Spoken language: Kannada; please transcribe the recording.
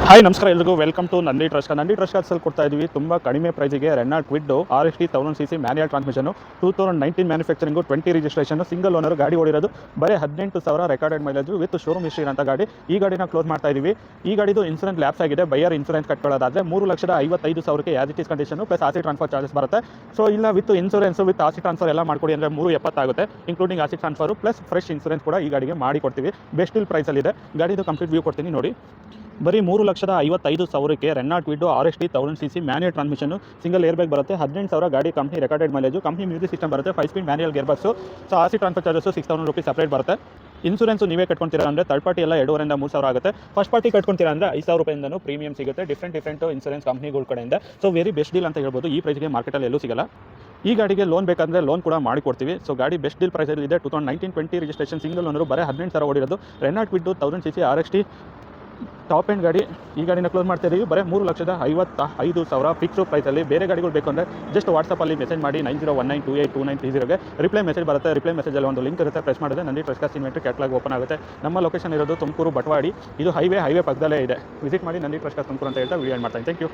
ಹಾಯ್ ನಮಸ್ಕಾರ ಎಲ್ರಿಗೂ ವೆಲ್ಕಮ್ ಟು ನಂದಿ ಟ್ರಸ್ಟ್ ಕೊಡ್ತಾ ಇದೀವಿ ತುಂಬ ಕಡಿಮೆ ಪ್ರೈಸಿಗೆ Renault Kwid RST 1000cc manual transmission 2019 manufacturing 20 registration single owner ಗಾಡಿ ಓಡಿರೋದು ಬರೀ 18,000 recorded mileage with showroom history ಅಂತ ಗಾಡಿ. ಈ ಗಾಡಿನ ಕ್ಲೋಸ್ ಮಾಡ್ತಾ ಇದೀವಿ. ಈ ಗಾಡಿದು ಇನ್ಸೂರೆನ್ಸ್ ಲ್ಯಾಪ್ಸ್ ಆಗಿದೆ. ಬೈಯರ್ ಇನ್ಸೂರೆನ್ಸ್ ಕಟ್ಕೊಳ್ಳೋದಾದ್ರೆ 3,55,000 as it is condition plus RC transfer charges ಬರುತ್ತೆ. ಸೊ ಇಲ್ಲ with insurance with RC transfer ಎಲ್ಲ ಮಾಡ್ಕೊಡಿ ಅಂದರೆ 370 ಆಗುತ್ತೆ, including RC transfer plus fresh insurance ಕೂಡ ಈ ಗಾಡಿಗೆ ಮಾಡಿ ಕೊಡ್ತೀವಿ. ಬೆಸ್ಟ್ ಡೀಲ್ ಪ್ರೈಸಲ್ಲಿದೆ. ಗಾಡಿದು ಕಂಪ್ಲೀಟ್ ವ್ಯೂ ಕೊಡ್ತೀನಿ ನೋಡಿ. ಬರೀ 3,55,000ಕ್ಕೆ Renault Kwid RST 1000cc manual transmission single air bag ಬರುತ್ತೆ. 18,000 ಗಾಡಿ company recorded mileage, company music system ಬರುತ್ತೆ, 5 speed manual gear box. So RC transfer charges 6,000 rupees separate ಬರುತ್ತೆ. ಇನ್ಸೂರೆನ್ಸ್ ನೀವೇ ಕಟ್ಕೊಂತೀರಾ ಅಂದರೆ ಥರ್ಡ್ ಪಾರ್ಟಿ ಎಲ್ಲ 2,500 3,000 ಆಗುತ್ತೆ. ಫಸ್ಟ್ ಪಾರ್ಟಿ ಕಟ್ಕೊಂತೀರಾ ಅಂದರೆ 5,000 ರೂಪಾಯಿಂದನೂ ಪ್ರೀಮಿಯಂ ಸಿಗುತ್ತೆ ಡಿಫ್ರೆಂಟ್ ಇನ್ಸೂರೆನ್ಸ್ ಕಂಪ್ನಿಗಳ ಕಡೆಯಿಂದ. ಸೊ ವೆರಿ ಬೆಸ್ಟ್ ಡೀಲ್ ಅಂತ ಹೇಳ್ಬೋದು. ಈ ಪ್ರೈಸ್ಗೆ ಮಾರ್ಕೆಟಲ್ಲಿ ಎಲ್ಲೂ ಸಿಗಲ್ಲ. ಈ ಗಾಡಿಗೆ ಲೋನ್ ಬೇಕಂದರೆ ಲೋನ್ ಕೂಡ ಮಾಡಿಕೊಡ್ತೀವಿ. ಸೊ ಗಾಡಿ ಬೆಸ್ಟ್ ಡೀಲ್ ಪ್ರೈಸಲ್ಲಿ ಇದೆ. 2019-20 ರಿಜಿಸ್ಟ್ರೇಷನ್ ಸಿಂಗಲ್ ಓನರು ಬರೀ 18,000 ಓಡಿರೋದು. Renault Kwid 1000cc RST top end ಗಾಡಿ. ಈ ಗಾಡಿನ ಕ್ಲೋಸ್ ಮಾಡ್ತಾ ಇದ್ದೀವಿ ಬರೀ 3,55,000 ಫಿಕ್ಸ್ ಪ್ರೈಸಲ್ಲಿ. ಬೇರೆ ಗಾಡಿಗಳು ಬೇಕು ಅಂದರೆ ಜಸ್ಟ್ ವಾಟ್ಸಪ್ಪಲ್ಲಿ ಮೆಸೇಜ್ ಮಾಡಿ 9019282930ಗೆ ರಿಪ್ಲೈ ಮೆಸೇಜ್ ಬರುತ್ತೆ. ರಿಪ್ಲೈ ಮೆಸೇಜಲ್ಲಿ ಒಂದು ಲಿಂಕ್ ಇರುತ್ತೆ, ಪ್ರೆಸ್ ಮಾಡಿದ್ರೆ Nandi trust inventory catalogue open ಆಗುತ್ತೆ. ನಮ್ಮ ಲೊಕೇಶನ್ ಇರೋದು ತುಮಕೂರು ಬಟವಾಡಿ. ಇದು ಹೈವೇ ಪಕ್ಕದಲ್ಲೇ ಇದೆ. ವಿಸಿಟ್ ಮಾಡಿ ನಂದಿ ಟ್ರಸ್ಟ್ ತುಮಕೂರು ಅಂತ ಹೇಳ್ತಾ ವಿಡಿಯೋ ಮಾಡ್ತೀನಿ. Thank you.